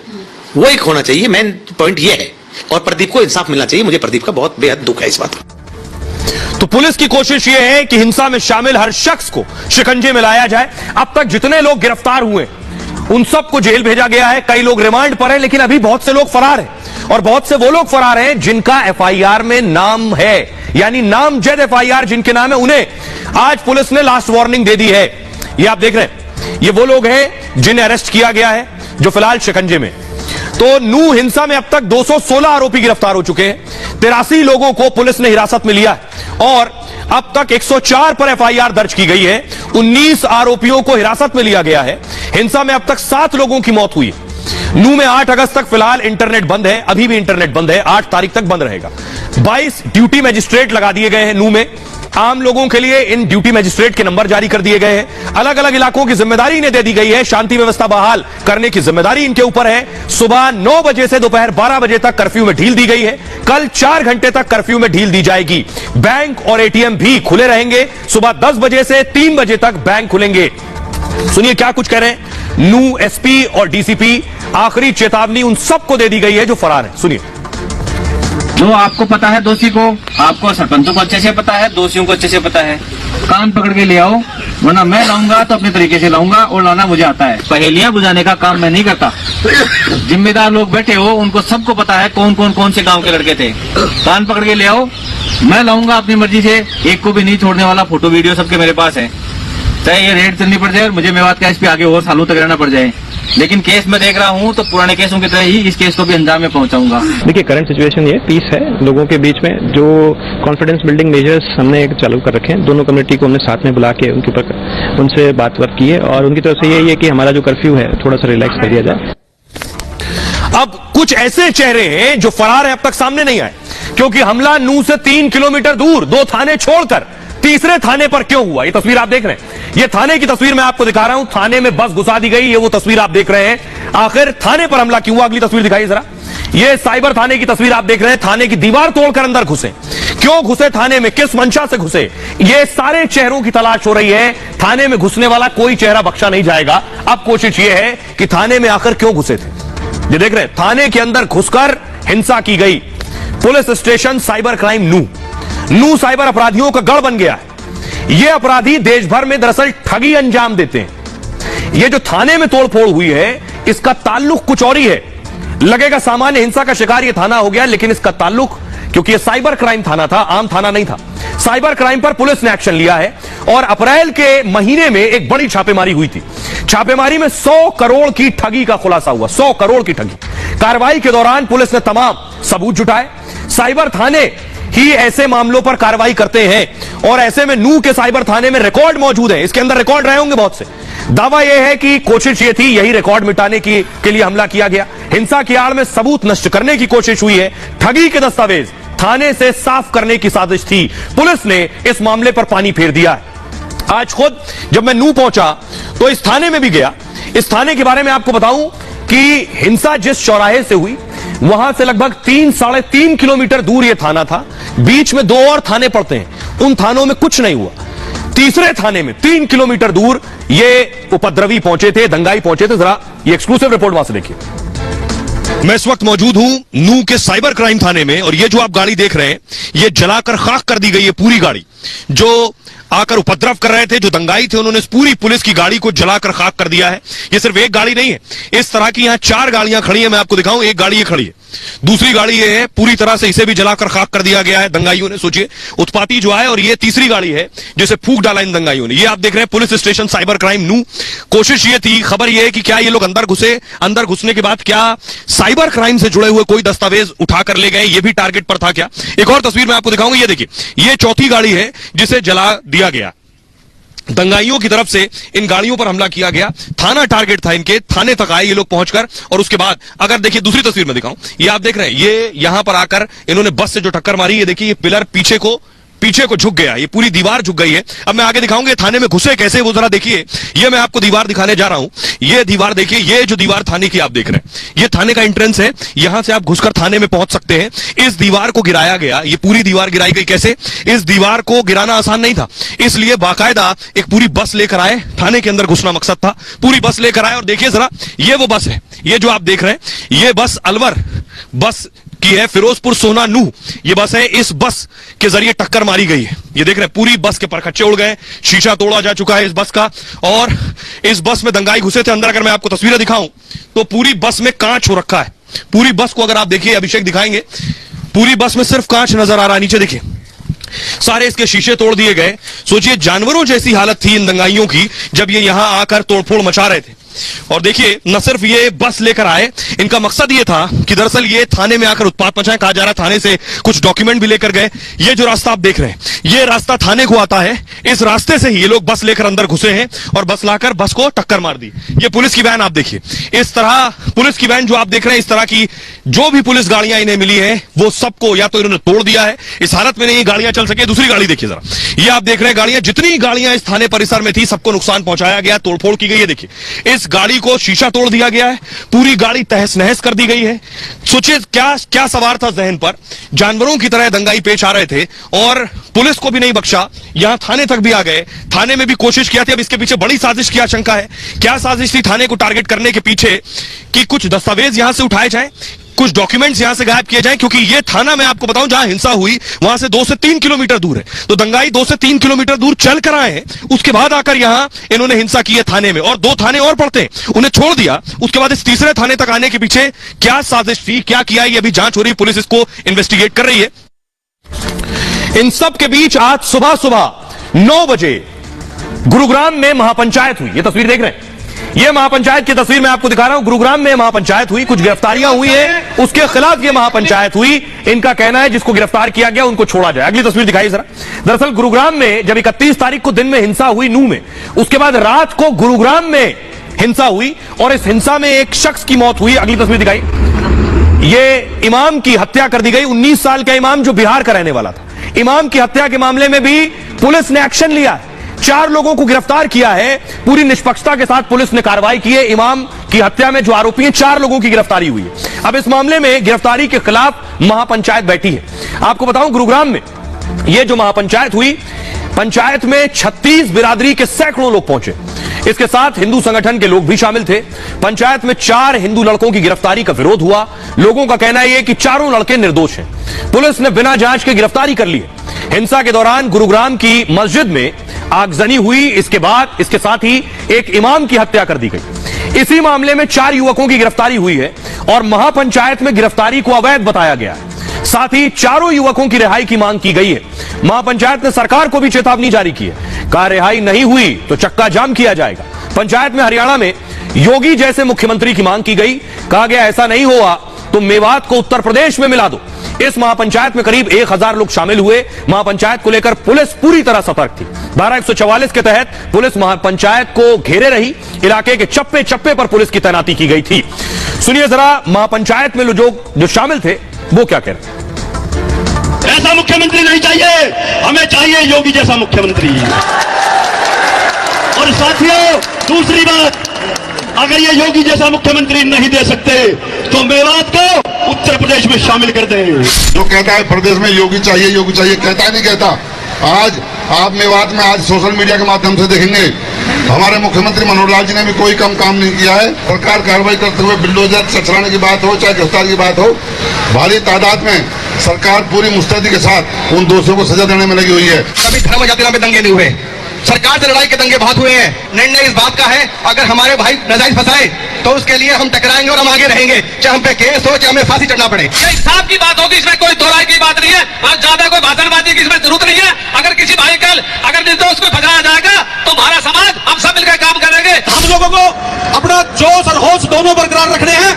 वो एक होना चाहिए। मेन पॉइंट ये है और प्रदीप को इंसाफ मिलना चाहिए। मुझे प्रदीप का बहुत बेहद दुख है इस बात का। तो पुलिस की कोशिश यह है कि हिंसा में शामिल हर शख्स को शिकंजे में लाया जाए। अब तक जितने लोग गिरफ्तार हुए उन सबको जेल भेजा गया है, कई लोग रिमांड पर हैं, लेकिन अभी बहुत से लोग फरार हैं और बहुत से वो लोग फरार हैं जिनका एफआईआर में नाम है, यानी नामजद एफआईआर जिनके नाम है, उन्हें आज पुलिस ने लास्ट वार्निंग दे दी है। ये आप देख रहे हैं, ये वो लोग हैं जिन्हें अरेस्ट किया गया है जो फिलहाल शिकंजे में। तो नू हिंसा में अब तक 216 आरोपी गिरफ्तार हो चुके हैं, 83 लोगों को पुलिस ने हिरासत में लिया है और अब तक 104 पर एफआईआर दर्ज की गई है, 19 आरोपियों को हिरासत में लिया गया है। हिंसा में अब तक 7 लोगों की मौत हुई है। नू में 8 अगस्त तक फिलहाल इंटरनेट बंद है, अभी भी इंटरनेट बंद है, 8 तारीख तक बंद रहेगा। 22 ड्यूटी मजिस्ट्रेट लगा दिए गए हैं नू में। आम लोगों के लिए इन ड्यूटी मजिस्ट्रेट के नंबर जारी कर दिए गए हैं। अलग अलग इलाकों की जिम्मेदारी इन्हें दे दी गई है, शांति व्यवस्था बहाल करने की जिम्मेदारी इनके ऊपर है। सुबह 9 बजे से दोपहर 12 बजे तक कर्फ्यू में ढील दी गई है, कल 4 घंटे तक कर्फ्यू में ढील दी जाएगी। बैंक और एटीएम भी खुले रहेंगे, सुबह 10 बजे से 3 बजे तक बैंक खुलेंगे। सुनिए क्या कुछ कह रहे हैं नू एसपी और डीसीपी। आखिरी चेतावनी उन सबको दे दी गई है जो फरार है, सुनिए। जो आपको पता है दोषी को, आपको सरपंचों को अच्छे से पता है, दोषियों को अच्छे से पता है, कान पकड़ के ले आओ, वरना मैं लाऊंगा तो अपने तरीके से लाऊंगा और लाना मुझे आता है। पहेलियां बुझाने का काम मैं नहीं करता। जिम्मेदार लोग बैठे हो, उनको सबको पता है कौन से गांव के लड़के थे। कान पकड़ के ले आओ, मैं लाऊंगा अपनी मर्जी से, एक को भी नहीं छोड़ने वाला। फोटो वीडियो सबके मेरे पास है, चाहे ये रेड चलनी पड़ जाए और मुझे मेवात का इस पे आगे और सालों तक रहना पड़ जाए, लेकिन केस मैं देख रहा हूं तो पुराने केसों की तरह ही इस केस को भी अंजाम में पहुंचाऊंगा। देखिए करंट सिचुएशन ये पीस है लोगों के बीच में, जो कॉन्फिडेंस बिल्डिंग मेजर्स हमने एक चालू कर रखे हैं। दोनों कम्युनिटी को हमने साथ में बुला के उनसे बात की है और उनकी तरफ से यही है कि हमारा जो कर्फ्यू है थोड़ा सा रिलैक्स कर दिया जाए। अब कुछ ऐसे चेहरे हैं जो फरार है, अब तक सामने नहीं आए, क्योंकि हमला नू से 3 किलोमीटर दूर 2 थाने छोड़कर तीसरे थाने पर क्यों हुआ। ये तस्वीर आप देख रहे हैं, ये थाने की तस्वीर मैं आपको दिखा रहा हूं। थाने में बस घुसा दी गई, ये वो तस्वीर आप देख रहे हैं। आखिर थाने पर हमला क्यों हुआ, अगली तस्वीर दिखाइए जरा। ये साइबर थाने की तस्वीर आप देख रहे हैं। थाने की दीवार तोड़कर अंदर घुसे, क्यों घुसे थाने में, किस मंशा से घुसे, ये सारे चेहरों की तलाश हो रही है। थाने में घुसने वाला कोई चेहरा बख्शा नहीं जाएगा। अब कोशिश ये है कि थाने में आखिर क्यों घुसे थे। ये देख रहे हैं, थाने के अंदर घुसकर हिंसा की गई। पुलिस स्टेशन साइबर क्राइम नू साइबर अपराधियों का गढ़ बन गया है। ये अपराधी देश भर में दरअसल ठगी अंजाम देते हैं। ये जो थाने में तोड़फोड़ हुई है इसका ताल्लुक कुछ और ही है। लगेगा सामान्य हिंसा का शिकार ये थाना हो गया, लेकिन इसका ताल्लुक, क्योंकि ये साइबर क्राइम थाना था, आम थाना नहीं था। साइबर क्राइम पर पुलिस ने एक्शन लिया है और अप्रैल के महीने में एक बड़ी छापेमारी हुई थी। छापेमारी में 100 करोड़ की ठगी का खुलासा हुआ, 100 करोड़ की ठगी। कार्रवाई के दौरान पुलिस ने तमाम सबूत जुटाए। साइबर थाने ही ऐसे मामलों पर कार्रवाई करते हैं और ऐसे में नू के साइबर थाने में रिकॉर्ड मौजूद है। इसके अंदर रिकॉर्ड रहे होंगे बहुत से। दावा यह है कि कोशिश ये थी, यही रिकॉर्ड मिटाने के लिए हमला किया गया। हिंसा की आड़ में सबूत नष्ट करने की कोशिश हुई है। ठगी के दस्तावेज थाने से साफ करने की साजिश थी। पुलिस ने इस मामले पर पानी फेर दिया है। आज खुद जब मैं नू पहुंचा तो इस थाने में भी गया। इस थाने के बारे में आपको बताऊं कि हिंसा जिस चौराहे से हुई वहां से लगभग 3-3.5 किलोमीटर दूर यह थाना था। बीच में 2 और थाने पड़ते हैं, उन थानों में कुछ नहीं हुआ। तीसरे थाने में 3 किलोमीटर दूर ये उपद्रवी पहुंचे थे, दंगाई पहुंचे थे। जरा ये एक्सक्लूसिव रिपोर्ट वहां से देखिए। मैं इस वक्त मौजूद हूं नूह के साइबर क्राइम थाने में और ये जो आप गाड़ी देख रहे हैं ये जलाकर खाक कर दी गई है। पूरी गाड़ी जो आकर उपद्रव कर रहे थे, जो दंगाई थे, उन्होंने इस पूरी पुलिस की गाड़ी को जलाकर खाक कर दिया है। ये सिर्फ एक गाड़ी नहीं है, इस तरह की यहां 4 गाड़ियां खड़ी है। मैं आपको दिखाऊं, एक गाड़ी ये खड़ी है, दूसरी गाड़ी ये है, पूरी तरह से इसे भी जलाकर खाक कर दिया गया है दंगाइयों ने। सोचिए उत्पाती जो है, और ये तीसरी गाड़ी है जिसे फूंक डाला इन दंगाइयों ने। ये आप देख रहे हैं पुलिस स्टेशन साइबर क्राइम नूह। कोशिश ये थी, खबर ये है कि क्या ये लोग अंदर घुसे, अंदर घुसने के बाद क्या साइबर क्राइम से जुड़े हुए कोई दस्तावेज उठाकर ले गए, ये भी टारगेट पर था क्या। एक और तस्वीर मैं आपको दिखाऊंगा, ये देखिए, ये चौथी गाड़ी है जिसे जला दिया गया। दंगाइयों की तरफ से इन गाड़ियों पर हमला किया गया, थाना टारगेट था इनके, थाने तक आए ये लोग पहुंचकर। और उसके बाद अगर देखिए दूसरी तस्वीर में दिखाऊं, ये आप देख रहे हैं, ये यहां पर आकर इन्होंने बस से जो टक्कर मारी, ये देखिए, ये पिलर पीछे को झुक गया, ये पूरी दीवार झुक गई है। अब मैं आगे दिखाऊंगा थाने में घुसे कैसे, वो जरा देखिए। ये मैं आपको दीवार दिखाने जा रहा हूं, ये दीवार देखिए, ये जो दीवार थाने की आप देख रहे हैं, ये थाने का एंट्रेंस है, यहां से आप घुसकर थाने में पहुंच सकते हैं। इस दीवार को गिराया गया, ये पूरी दीवार गिराई गई। कैसे? इस दीवार को गिराना आसान नहीं था, इसलिए बाकायदा एक पूरी बस लेकर आए, थाने के अंदर घुसना मकसद था, पूरी बस लेकर आए। और देखिए जरा, ये वो बस है, ये जो आप देख रहे हैं, ये बस अलवर बस की है, फिरोजपुर सोना नूह ये बस है। इस बस के जरिए टक्कर मारी गई है, ये देख रहे हैं, पूरी बस के परखच्चे उड़ गए, शीशा तोड़ा जा चुका है इस बस का। और इस बस में दंगाई घुसे थे अंदर। अगर मैं आपको तस्वीरें दिखाऊं तो पूरी बस में कांच हो रखा है। पूरी बस को अगर आप देखिए, अभिषेक दिखाएंगे, पूरी बस में सिर्फ कांच नजर आ रहा है। नीचे देखिए, सारे इसके शीशे तोड़ दिए गए। सोचिए जानवरों जैसी हालत थी इन दंगाइयों की जब ये यहां आकर तोड़फोड़ मचा रहे थे। और देखिए, न सिर्फ ये बस लेकर आए, इनका मकसद ये था कि दरअसल ये थाने में आकर उत्पात मचाएं। कहा जा रहा है थाने से कुछ डॉक्यूमेंट भी लेकर गए। ये जो रास्ता आप देख रहे हैं, ये रास्ता थाने को आता है, इस रास्ते से ही ये लोग बस लेकर अंदर घुसे हैं और बस लाकर बस को टक्कर मार दी। ये पुलिस की वैन आप देखिए, इस तरह पुलिस की वैन जो आप देख रहे हैं, इस तरह की जो भी पुलिस गाड़ियां इन्हें मिली है वो सबको या तो इन्होंने तोड़ दिया है, इस हालत में नहीं गाड़ियां चल सके। दूसरी गाड़ी देखिए जरा, ये आप देख रहे हैं गाड़ियां, जितनी गाड़ियां इस थाने परिसर में थी सबको नुकसान पहुंचाया गया, तोड़फोड़ की गई है। देखिए, इस गाड़ी को शीशा तोड़ दिया गया है, पूरी गाड़ी तहस नहस कर दी गई है। सोचिए क्या सवार था जहन पर, जानवरों की तरह दंगाई पेश आ रहे थे और पुलिस को भी नहीं बख्शा, यहां थाने तक भी आ गए, थाने में भी कोशिश किया थी। अब इसके पीछे बड़ी साजिश की आशंका है। क्या साजिश थी थाने को टारगेट करने के पीछे? कि कुछ दस्तावेज यहां से उठाए जाएं, कुछ डॉक्यूमेंट्स यहां से गायब किए जाएं, क्योंकि ये थाना मैं आपको बताऊं जहां हिंसा हुई वहां से 2 से 3 किलोमीटर दूर है। तो दंगाई 2 से 3 किलोमीटर दूर चल कर आए हैं, उसके बाद आकर यहां इन्होंने हिंसा की है थाने में। और 2 थाने और पड़ते हैं, उन्हें छोड़ दिया। उसके बाद इस तीसरे थाने तक आने के पीछे क्या साजिश थी, क्या किया, ये अभी जांच हो रही है, पुलिस इसको इन्वेस्टिगेट कर रही है। इन सब के बीच आज सुबह 9 बजे गुरुग्राम में महापंचायत हुई। ये तस्वीर देख रहे हैं, ये महापंचायत की तस्वीर मैं आपको दिखा रहा हूं। गुरुग्राम में महापंचायत हुई, कुछ गिरफ्तारियां हुई है, उसके खिलाफ ये महापंचायत हुई। इनका कहना है जिसको गिरफ्तार किया गया उनको छोड़ा जाए। अगली तस्वीर दिखाइए जरा। दरअसल गुरुग्राम में जब 31 तारीख को दिन में हिंसा हुई नूह में, उसके बाद रात को गुरुग्राम में हिंसा हुई और इस हिंसा में एक शख्स की मौत हुई। अगली तस्वीर दिखाई, ये इमाम की हत्या कर दी गई। 19 साल का इमाम जो बिहार का रहने वाला था, इमाम की हत्या के मामले में भी पुलिस ने एक्शन लिया है, 4 लोगों को गिरफ्तार किया है। पूरी निष्पक्षता के साथ पुलिस ने कार्रवाई की है। इमाम की हत्या में जो आरोपी हैं, 4 लोगों की गिरफ्तारी हुई है। अब इस मामले में गिरफ्तारी के खिलाफ महापंचायत बैठी है। आपको बताऊं, गुरुग्राम में यह जो महापंचायत हुई, पंचायत में 36 बिरादरी के सैकड़ों लोग पहुंचे। इसके साथ हिंदू संगठन के लोग भी शामिल थे। पंचायत में 4 हिंदू लड़कों की गिरफ्तारी का विरोध हुआ। लोगों का कहना है कि चारों लड़के निर्दोष हैं। पुलिस ने बिना जांच के गिरफ्तारी कर ली है। हिंसा के दौरान गुरुग्राम की मस्जिद में आगजनी हुई। इसके बाद इसके साथ ही एक इमाम की हत्या कर दी गई। इसी मामले में 4 युवकों की गिरफ्तारी हुई है और महापंचायत में गिरफ्तारी को अवैध बताया गया है। साथ ही चारों युवकों की रिहाई की मांग की गई है। महापंचायत ने सरकार को भी चेतावनी जारी की है, कहा रिहाई नहीं हुई तो चक्का जाम किया जाएगा। पंचायत में हरियाणा में योगी जैसे मुख्यमंत्री की मांग की गई। कहा गया ऐसा नहीं हुआ तो मेवात को उत्तर प्रदेश में मिला दो। इस महापंचायत में करीब 1000 लोग शामिल हुए। महापंचायत को लेकर पुलिस पूरी तरह सतर्क थी। धारा 144 के तहत पुलिस महापंचायत को घेरे रही। इलाके के चप्पे चप्पे पर पुलिस की तैनाती की गई थी। सुनिए जरा महापंचायत में जो शामिल थे वो क्या कह रहे। ऐसा मुख्यमंत्री नहीं चाहिए, हमें चाहिए योगी जैसा मुख्यमंत्री। और साथियों, दूसरी बात, अगर ये योगी जैसा मुख्यमंत्री नहीं दे सकते तो मेवात को उत्तर प्रदेश में शामिल कर दें। जो कहता है प्रदेश में योगी चाहिए कहता है, नहीं कहता। आज आप मेवात में आज सोशल मीडिया के माध्यम से देखेंगे हमारे मुख्यमंत्री मनोहर लाल जी ने भी कोई कम काम नहीं किया है। सरकार कार्रवाई करते हुए बिल्डोजर से चलाने की बात हो चाहे गिरफ्तारी की बात हो, भारी तादाद में सरकार पूरी मुस्तैदी के साथ उन दोषियों को सजा देने में लगी हुई है। कभी धर्म जाति नाम पे दंगे नहीं हुए, सरकार से लड़ाई के दंगे बहुत हुए हैं। निर्णय इस बात का है अगर हमारे भाई नाजायज फंसाए तो उसके लिए हम टकराएंगे और हम आगे रहेंगे, चाहे हम पे केस हो चाहे हमें फांसी चढ़ना पड़े। ये इंसाफ की बात होगी, इसमें कोई दोहराई की बात नहीं है और ज्यादा कोई भाषणबाजी की इसमें जरूरत नहीं है। अगर किसी भाई कल अगर निर्दोष को फंसाया जाएगा तो हमारा समाज हम सब मिलकर काम करेंगे। हम लोगों को अपना जोश और होश दोनों बरकरार रखने हैं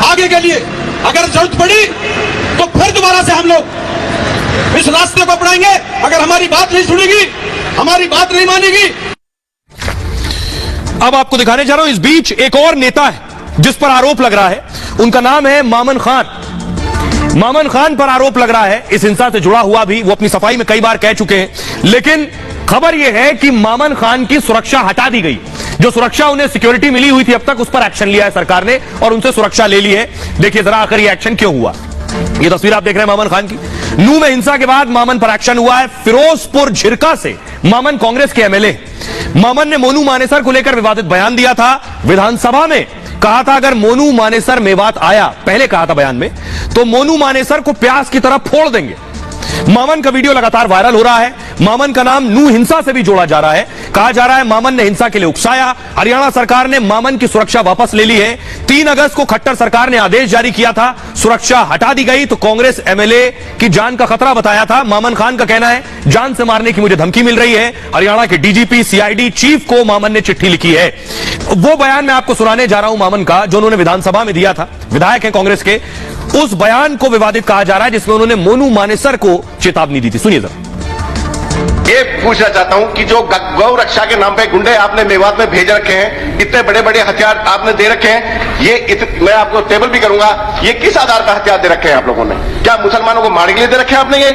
आगे के लिए। अगर जरूरत पड़ी तो फिर दोबारा से हम लोग इस रास्ते को अपनाएंगे। अगर हमारी बात नहीं सुनेगी, हमारी बात नहीं मानेगी। अब आपको दिखाने जा रहा हूं, इस बीच एक और नेता है जिस पर आरोप लग रहा है, उनका नाम है मामन खान। मामन खान पर आरोप लग रहा है इस हिंसा से जुड़ा हुआ भी, वो अपनी सफाई में कई बार कह चुके हैं, लेकिन खबर यह है कि मामन खान की सुरक्षा हटा दी गई। जो सुरक्षा उन्हें सिक्योरिटी मिली हुई थी अब तक, उस पर एक्शन लिया है सरकार ने और उनसे सुरक्षा ले ली है। देखिए जरा आखिर ये एक्शन क्यों हुआ। ये तस्वीर आप देख रहे हैं मामन खान की। नूह में हिंसा के बाद मामन पर एक्शन हुआ है। फिरोजपुर झिरका से मामन कांग्रेस के एमएलए। मामन ने मोनू मानेसर को लेकर विवादित बयान दिया था विधानसभा में। कहा था अगर मोनू मानेसर मेवात आया, पहले कहा था बयान में, तो मोनू मानेसर को प्याज की तरह फोड़ देंगे। मामन का वीडियो लगातार वायरल हो रहा है। मामन का नाम नूह हिंसा से भी जोड़ा जा रहा है। कहा जा रहा है मामन ने हिंसा के लिए उकसाया। हरियाणा सरकार ने मामन की सुरक्षा वापस ले ली है। 3 अगस्त को खट्टर सरकार ने आदेश जारी किया था, सुरक्षा हटा दी गई तो कांग्रेस एमएलए की जान का खतरा बताया था। मामन खान का कहना है जान से मारने की मुझे धमकी मिल रही है। हरियाणा के डीजीपी सीआईडी चीफ को मामन ने चिट्ठी लिखी है। वो बयान मैं आपको सुनाने जा रहा हूं मामन का, जो उन्होंने विधानसभा में दिया था। विधायक है कांग्रेस के। उस बयान को विवादित कहा जा रहा है जिसमें उन्होंने मोनू मानेसर को चेतावनी दी थी। सुनिए जरा। ये पूछना चाहता हूं कि जो गौ रक्षा के नाम पे गुंडे आपने मेवात में भेज रखे हैं, इतने बड़े बड़े हथियार आपने दे रखे हैं, मैं आपको टेबल भी करूंगा, ये किस आधार पर हथियार दे रखे हैं आप लोगों ने? क्या मुसलमानों को मारने के लिए दे रखे हैं आपने? ये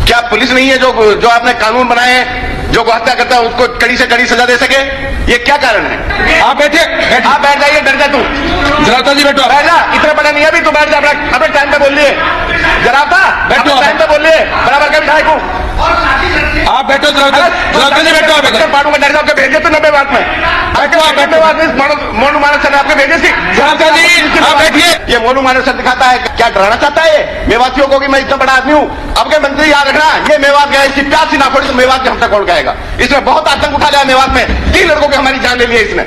क्या पुलिस नहीं है जो आपने कानून बनाए हैं, जो हत्या करता है उसको कड़ी से कड़ी सजा दे सके? ये क्या कारण है? आप बैठिए, आप बैठ जाइए, डर जा तू, जरा जी बैठो, बैठ जा, इतने बड़े नहीं है अभी, तू बैठ जा, अपने टाइम पे बोल लिए, जरा बैठो, टाइम पे बोल लिए, बराबर का विधायक हूँ, आप बैठो, जी बैठो, पाड़ूंगा, डर जाओ, भेजे तो 90 बात में, मोनू मानेसर ने आपके भेजे थी, आप बैठिए। ये मोनू मानेसर दिखाता है क्या डराना चाहता है मेवातियों को कि मैं इतना बड़ा आदमी हूँ? अब के मंत्री याद रखना, ये मेवात गया, इसकी प्यास सी ना पड़ी तो मेवात के हमसे कौन कहेगा? इसमें बहुत आतंक उठा लिया मेवात में, 3 लड़कों की हमारी जान ले ली है इसने।